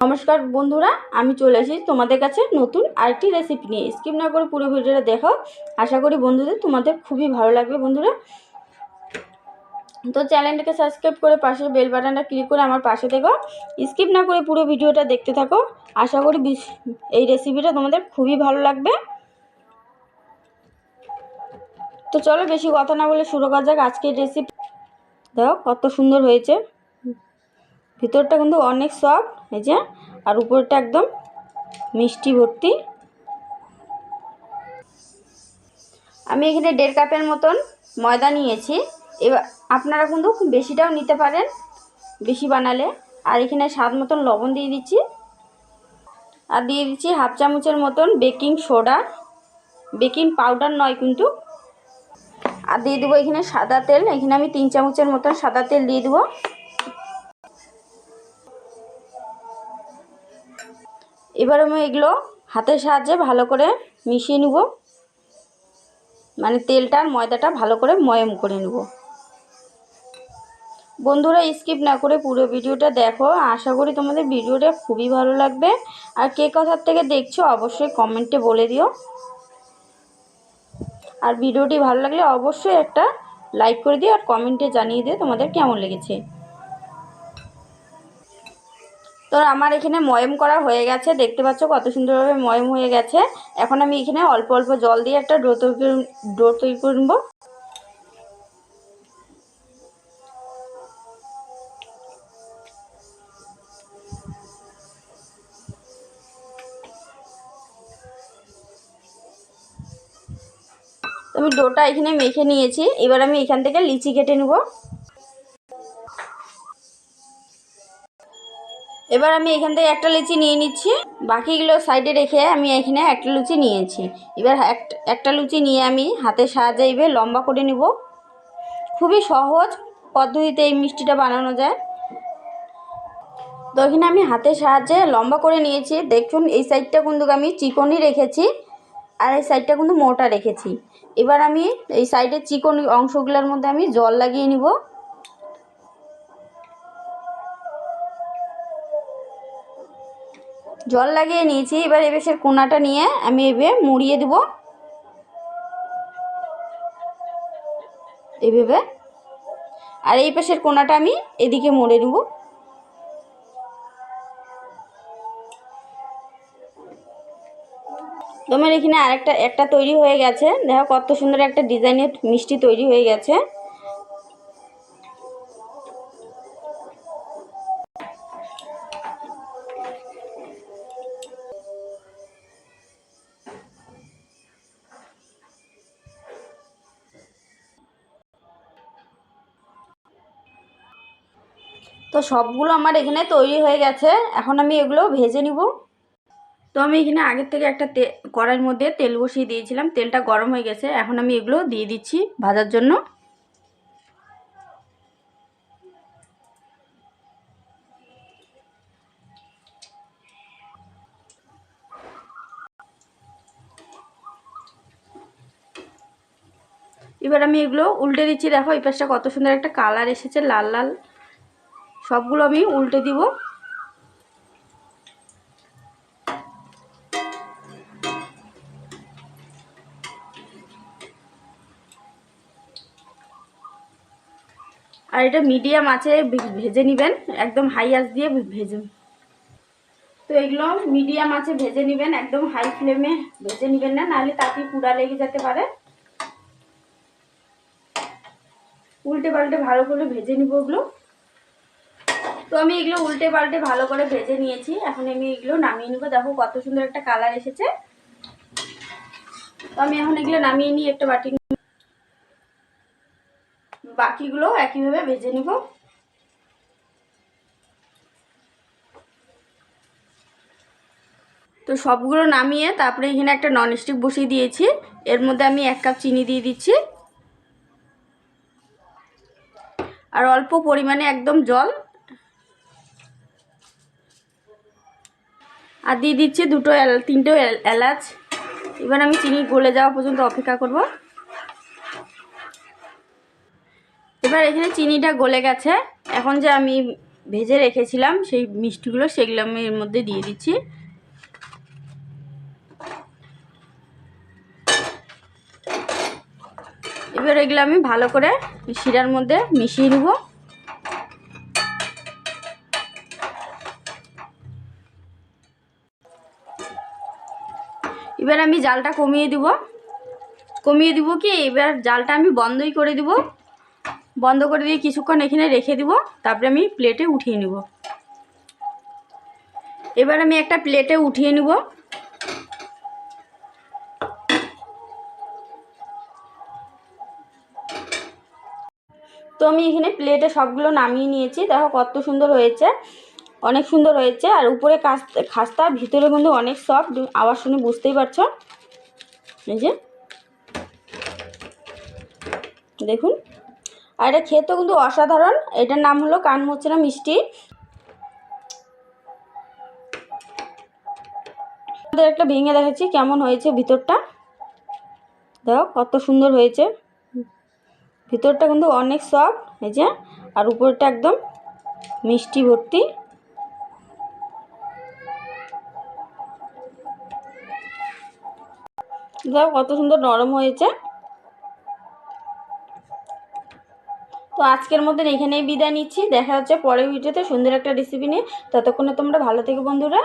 নমস্কার বন্ধুরা, আমি চলে এসেছি তোমাদের কাছে নতুন আরেকটি রেসিপি নিয়ে। স্কিপ না করে পুরো ভিডিওটা দেখো। আশা করি বন্ধুদের তোমাদের খুবই ভালো লাগবে। বন্ধুরা, তো চ্যানেলটাকে সাবস্ক্রাইব করে পাশে বেল বাটনটা ক্লিক করে আমার পাশে থেকো। স্কিপ না করে পুরো ভিডিওটা দেখতে থাকো। আশা করি এই রেসিপিটা তোমাদের খুবই ভালো লাগবে। তো চলো বেশি কথা না বলে শুরু করা যাক আজকের রেসিপি। দেখো কত সুন্দর হয়েছে, ভিতরটা কিন্তু অনেক সফট হয়েছে আর উপরটা একদম মিষ্টি ভর্তি। আমি এখানে 1.5 কাপের মতন ময়দা নিয়েছি। এবার আপনারা কিন্তু বেশিটাও নিতে পারেন বেশি বানালে। আর এখানে স্বাদ মতন লবণ দিয়ে দিচ্ছি, আর দিয়ে দিচ্ছি 1/2 চামচের মতন বেকিং সোডা, বেকিং পাউডার নয় কিন্তু। আর দিয়ে দেবো এখানে সাদা তেল। এখানে আমি 3 চামচের মতন সাদা তেল দিয়ে দেবো। এবার আমি এগুলো হাতের সাহায্যে ভালো করে মিশিয়ে নেব, মানে তেলটা আর ময়দাটা ভালো করে ময়ম করে নেব। বন্ধুরা, স্কিপ না করে পুরো ভিডিওটা দেখো। আশা করি তোমাদের ভিডিওটা খুবই ভালো লাগবে। আর কে কোথার থেকে দেখছো অবশ্যই কমেন্টে বলে দিও। আর ভিডিওটি ভালো লাগলে অবশ্যই একটা লাইক করে দিও আর কমেন্টে জানিয়ে দিও তোমাদের কেমন লেগেছে। তো আমার এখানে ময়ম করা হয়ে গেছে, দেখতে পাচ্ছ কত সুন্দরভাবে ময়ম হয়ে গেছে। এখন আমি এখানে অল্প অল্প জল দিয়ে একটা ডো তৈরি করে নেব। আমি ডোটা এখানে মেখে নিয়েছি। এবার আমি এখান থেকে লিচি কেটে নেব। এবার আমি এখান থেকে একটা লিচি নিয়ে নিচ্ছি, বাকিগুলো সাইডে রেখে আমি এখানে একটা লুচি নিয়েছি। এবার একটা লুচি নিয়ে আমি হাতের সাহায্যে এইভাবে লম্বা করে নেব। খুবই সহজ পদ্ধতিতে এই মিষ্টিটা বানানো যায়। তো এখানে আমি হাতের সাহায্যে লম্বা করে নিয়েছি। দেখুন এই সাইডটা কিন্তু আমি চিকনই রেখেছি আর এই সাইডটা কিন্তু মোটা রেখেছি। এবার আমি এই সাইডের চিকন অংশগুলোর মধ্যে আমি জল লাগিয়ে নিব। জল লাগিয়ে নিয়েছি। এবার এই পাশের কোনাটা নিয়ে আমি এভাবে মুড়িয়ে দেব, এইভাবে। আর এই পাশের কোনাটা আমি এদিকে মুড়ে নেব। তোমার এখানে একটা তৈরি হয়ে গেছে। দেখো কত সুন্দর একটা ডিজাইনের মিষ্টি তৈরি হয়ে গেছে। তো সবগুলো আমার এখানে তৈরি হয়ে গেছে। এখন আমি এগুলো ভেজে নিব। তো আমি এখানে আগের থেকে একটা কড়াইয়ের মধ্যে তেল বসিয়ে দিয়েছিলাম, তেলটা গরম হয়ে গেছে। এখন আমি এগুলো দিয়ে দিচ্ছি ভাজার জন্য। এবার আমি এগুলো উল্টে দিচ্ছি। দেখো এই পাশটা কত সুন্দর একটা কালার এসেছে, লাল লাল। সবগুলো আমি উল্টে দিব। আর এটা মিডিয়াম আঁচে ভেজে নেবেন, একদম হাই আঁচ দিয়ে ভেজে। তো এগুলো মিডিয়াম আঁচে ভেজে নেবেন, একদম হাই ফ্লেমে ভেজে নেবেন না, নাহলে তাতে পুড়া লেগে যেতে পারে। উল্টে পাল্টে ভালো করে ভেজে নিব এগুলো। তো আমি এগুলো উল্টে পাল্টে ভালো করে ভেজে নিয়েছি। এখন আমি এগুলো নামিয়ে নেবো। দেখো কত সুন্দর একটা কালার এসেছে। তো আমি এখন এগুলো নামিয়ে নিয়ে একটা বাটি, বাকিগুলো একইভাবে ভেজে নিব। তো সবগুলো নামিয়ে তারপরে এখানে একটা ননস্টিক বসিয়ে দিয়েছি। এর মধ্যে আমি 1 কাপ চিনি দিয়ে দিচ্ছি আর অল্প পরিমাণে একদম জল, আর দিয়ে দিচ্ছি 3টে এলাচ। এবার আমি চিনি গলে যাওয়া পর্যন্ত অপেক্ষা করব। এবার এখানে চিনিটা গলে গেছে। এখন যে আমি ভেজে রেখেছিলাম সেই মিষ্টিগুলো, সেগুলো আমি এর মধ্যে দিয়ে দিচ্ছি। এবার এগুলো আমি ভালো করে শিরার মধ্যে মিশিয়ে নেব। এবার আমি জালটা কমিয়ে দিব কি, এবার জালটা আমি বন্ধই করে দিব। বন্ধ করে দিয়ে কিছুক্ষণ এখানে রেখে দিব, তারপরে আমি প্লেটে উঠিয়ে নেব। এবার আমি একটা প্লেটে উঠিয়ে নেব। তো আমি এখানে প্লেটে সবগুলো নামিয়ে নিয়েছি। দেখো কত সুন্দর হয়েছে, অনেক সুন্দর হয়েছে। আর উপরে খাস্তা, ভিতরে কিন্তু অনেক সফট, আওয়াজ শুনে বুঝতেই পারছো। এই যে দেখুন, আর এটা খেতে কিন্তু অসাধারণ। এটার নাম হলো কানমোচড়া মিষ্টি। একটা ভেঙে দেখাচ্ছি কেমন হয়েছে ভিতরটা। দেখো কত সুন্দর হয়েছে, ভিতরটা কিন্তু অনেক সফট। এই যে, আর উপরটা একদম মিষ্টি ভর্তি। দেখো কত সুন্দর নরম হয়েছে। তো আজকের মতন এখানেই বিদায় নিচ্ছি। দেখা হচ্ছে পরের ভিডিওতে সুন্দর একটা রেসিপি নিয়ে। ততক্ষণে তোমরা ভালো থেকো বন্ধুরা।